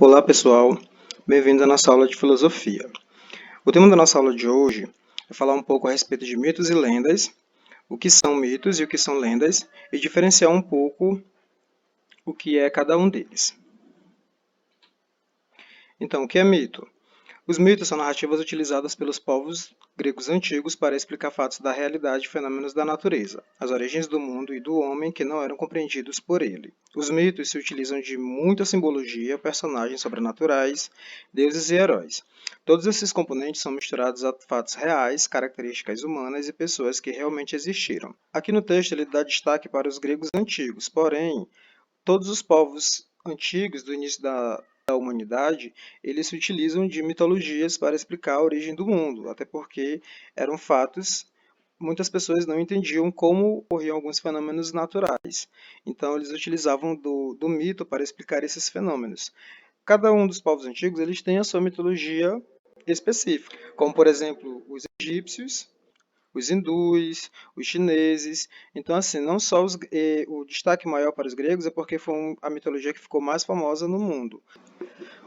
Olá pessoal, bem-vindos à nossa aula de filosofia. O tema da nossa aula de hoje é falar um pouco a respeito de mitos e lendas, o que são mitos e o que são lendas, e diferenciar um pouco o que é cada um deles. Então, o que é mito? Os mitos são narrativas utilizadas pelos povos gregos antigos para explicar fatos da realidade e fenômenos da natureza, as origens do mundo e do homem que não eram compreendidos por ele. Os mitos se utilizam de muita simbologia, personagens sobrenaturais, deuses e heróis. Todos esses componentes são misturados a fatos reais, características humanas e pessoas que realmente existiram. Aqui no texto ele dá destaque para os gregos antigos, porém, todos os povos antigos do início da humanidade, eles se utilizam de mitologias para explicar a origem do mundo, até porque eram fatos, muitas pessoas não entendiam como ocorriam alguns fenômenos naturais. Então, eles utilizavam do mito para explicar esses fenômenos. Cada um dos povos antigos, eles têm a sua mitologia específica, como, por exemplo, os egípcios, os hindus, os chineses. Então, assim, não só o destaque maior para os gregos é porque foi a mitologia que ficou mais famosa no mundo.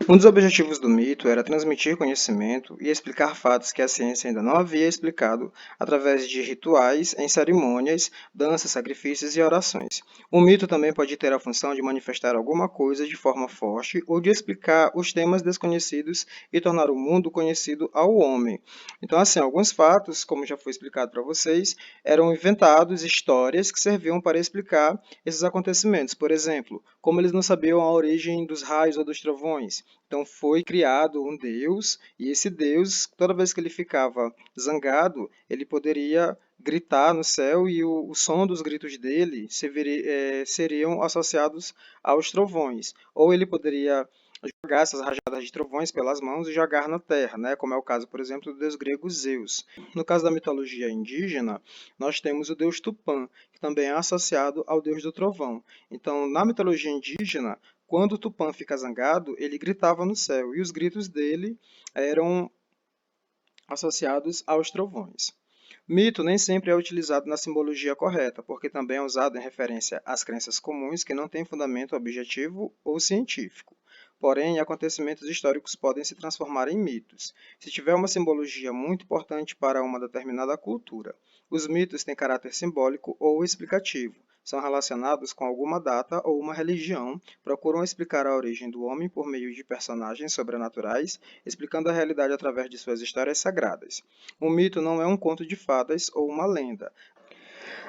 Um dos objetivos do mito era transmitir conhecimento e explicar fatos que a ciência ainda não havia explicado através de rituais, em cerimônias, danças, sacrifícios e orações. O mito também pode ter a função de manifestar alguma coisa de forma forte ou de explicar os temas desconhecidos e tornar o mundo conhecido ao homem. Então, assim, alguns fatos, como já foi explicado para vocês, eram inventados, histórias que serviam para explicar esses acontecimentos. Por exemplo, como eles não sabiam a origem dos raios ou dos trovões. Então foi criado um deus, e esse deus, toda vez que ele ficava zangado, ele poderia gritar no céu e o som dos gritos dele seriam associados aos trovões. Ou ele poderia jogar essas rajadas de trovões pelas mãos e jogar na terra, né? Como é o caso, por exemplo, do deus grego Zeus. No caso da mitologia indígena, nós temos o deus Tupã, que também é associado ao deus do trovão. Então, na mitologia indígena, quando Tupã fica zangado, ele gritava no céu, e os gritos dele eram associados aos trovões. Mito nem sempre é utilizado na simbologia correta, porque também é usado em referência às crenças comuns que não têm fundamento objetivo ou científico. Porém, acontecimentos históricos podem se transformar em mitos, se tiver uma simbologia muito importante para uma determinada cultura. Os mitos têm caráter simbólico ou explicativo, são relacionados com alguma data ou uma religião, procuram explicar a origem do homem por meio de personagens sobrenaturais, explicando a realidade através de suas histórias sagradas. Um mito não é um conto de fadas ou uma lenda.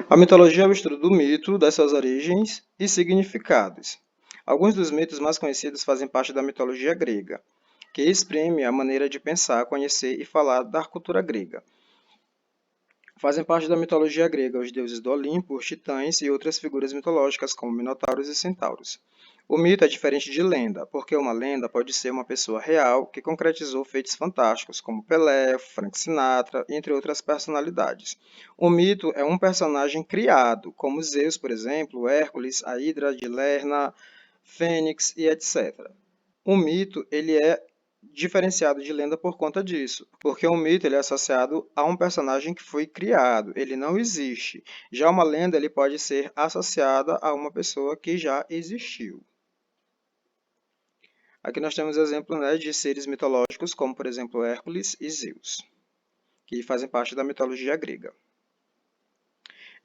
A mitologia é o estudo do mito, das suas origens e significados. Alguns dos mitos mais conhecidos fazem parte da mitologia grega, que exprime a maneira de pensar, conhecer e falar da cultura grega. Fazem parte da mitologia grega os deuses do Olimpo, os titãs e outras figuras mitológicas como minotauros e centauros. O mito é diferente de lenda, porque uma lenda pode ser uma pessoa real que concretizou feitos fantásticos, como Pelé, Frank Sinatra, entre outras personalidades. O mito é um personagem criado, como Zeus, por exemplo, Hércules, a Hidra de Lerna, Fênix e etc. O mito ele é diferenciado de lenda por conta disso, porque um mito ele é associado a um personagem que foi criado, ele não existe. Já uma lenda ele pode ser associada a uma pessoa que já existiu. Aqui nós temos exemplos, né, de seres mitológicos, como por exemplo Hércules e Zeus, que fazem parte da mitologia grega.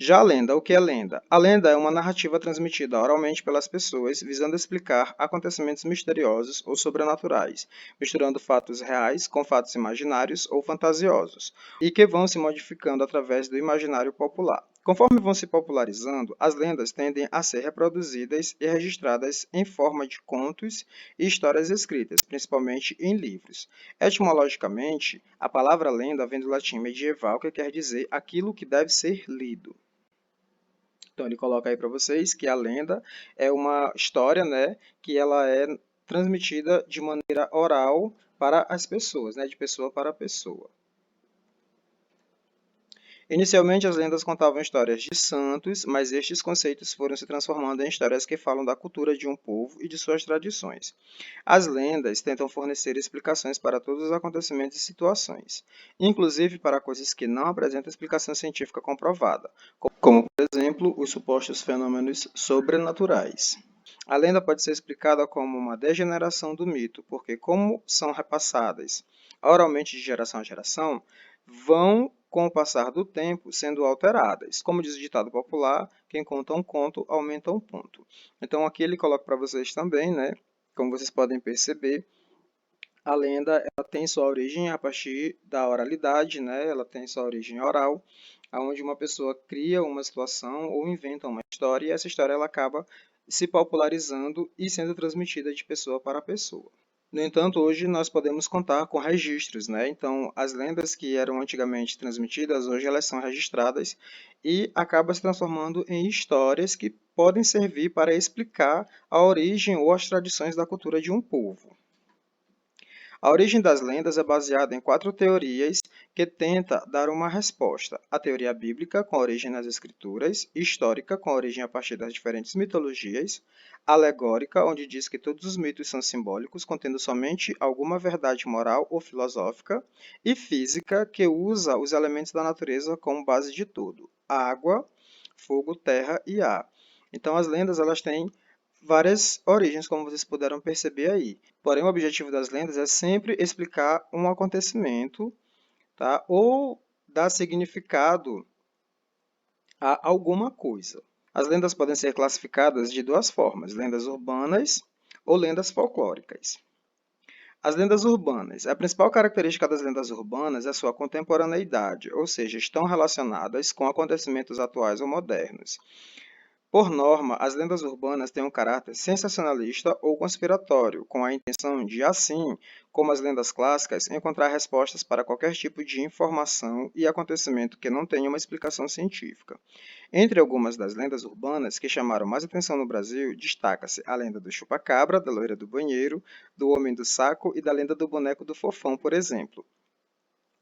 Já a lenda, o que é lenda? A lenda é uma narrativa transmitida oralmente pelas pessoas, visando explicar acontecimentos misteriosos ou sobrenaturais, misturando fatos reais com fatos imaginários ou fantasiosos, e que vão se modificando através do imaginário popular. Conforme vão se popularizando, as lendas tendem a ser reproduzidas e registradas em forma de contos e histórias escritas, principalmente em livros. Etimologicamente, a palavra lenda vem do latim medieval, que quer dizer aquilo que deve ser lido. Então ele coloca aí para vocês que a lenda é uma história, né, que ela é transmitida de maneira oral para as pessoas, né, de pessoa para pessoa. Inicialmente, as lendas contavam histórias de santos, mas estes conceitos foram se transformando em histórias que falam da cultura de um povo e de suas tradições. As lendas tentam fornecer explicações para todos os acontecimentos e situações, inclusive para coisas que não apresentam explicação científica comprovada, como, por exemplo, os supostos fenômenos sobrenaturais. A lenda pode ser explicada como uma degeneração do mito, porque como são repassadas oralmente de geração a geração, vão, com o passar do tempo, sendo alteradas. Como diz o ditado popular, quem conta um conto aumenta um ponto. Então aqui ele coloca para vocês também, né? Como vocês podem perceber, a lenda ela tem sua origem a partir da oralidade, né? Ela tem sua origem oral, onde uma pessoa cria uma situação ou inventa uma história e essa história ela acaba se popularizando e sendo transmitida de pessoa para pessoa. No entanto, hoje nós podemos contar com registros, né? Então, as lendas que eram antigamente transmitidas, hoje elas são registradas e acabam se transformando em histórias que podem servir para explicar a origem ou as tradições da cultura de um povo. A origem das lendas é baseada em quatro teorias que tenta dar uma resposta. A teoria bíblica, com origem nas escrituras, histórica, com origem a partir das diferentes mitologias, alegórica, onde diz que todos os mitos são simbólicos, contendo somente alguma verdade moral ou filosófica, e física, que usa os elementos da natureza como base de tudo: água, fogo, terra e ar. Então as lendas elas têm várias origens, como vocês puderam perceber aí. Porém, o objetivo das lendas é sempre explicar um acontecimento, tá? Ou dar significado a alguma coisa. As lendas podem ser classificadas de duas formas: lendas urbanas ou lendas folclóricas. As lendas urbanas. A principal característica das lendas urbanas é sua contemporaneidade, ou seja, estão relacionadas com acontecimentos atuais ou modernos. Por norma, as lendas urbanas têm um caráter sensacionalista ou conspiratório, com a intenção de, assim como as lendas clássicas, encontrar respostas para qualquer tipo de informação e acontecimento que não tenha uma explicação científica. Entre algumas das lendas urbanas que chamaram mais atenção no Brasil, destaca-se a lenda do chupa-cabra, da loira do banheiro, do homem do saco e da lenda do boneco do fofão, por exemplo.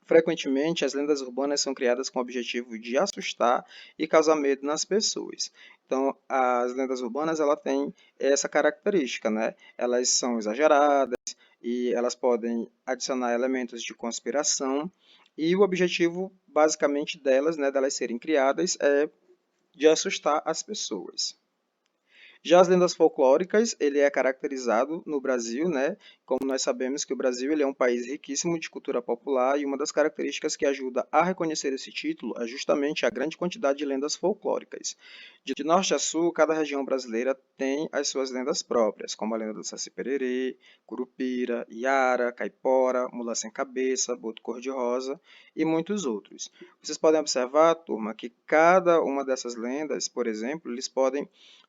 Frequentemente, as lendas urbanas são criadas com o objetivo de assustar e causar medo nas pessoas. Então, as lendas urbanas ela têm essa característica, né? Elas são exageradas e elas podem adicionar elementos de conspiração. E o objetivo, basicamente, delas, né, delas serem criadas, é de assustar as pessoas. Já as lendas folclóricas, ele é caracterizado no Brasil, né? Como nós sabemos que o Brasil ele é um país riquíssimo de cultura popular e uma das características que ajuda a reconhecer esse título é justamente a grande quantidade de lendas folclóricas. De norte a sul, cada região brasileira tem as suas lendas próprias, como a lenda do Saci Pererê, Curupira, Iara, Caipora, Mula Sem Cabeça, Boto Cor-de-Rosa e muitos outros. Vocês podem observar, turma, que cada uma dessas lendas, por exemplo, eles podem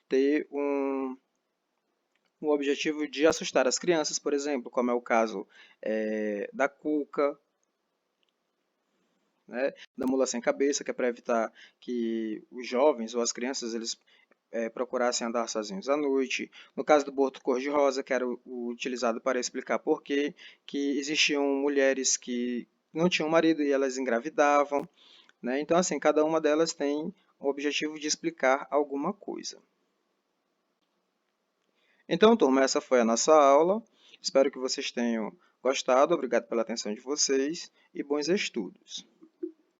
ter um objetivo de assustar as crianças, por exemplo, como é o caso da Cuca, né, da Mula Sem Cabeça, que é para evitar que os jovens ou as crianças eles procurassem andar sozinhos à noite. No caso do Boto Cor-de-Rosa, que era o utilizado para explicar por que existiam mulheres que não tinham marido e elas engravidavam. Né? Então, assim, cada uma delas tem o objetivo de explicar alguma coisa. Então, turma, essa foi a nossa aula. Espero que vocês tenham gostado. Obrigado pela atenção de vocês e bons estudos.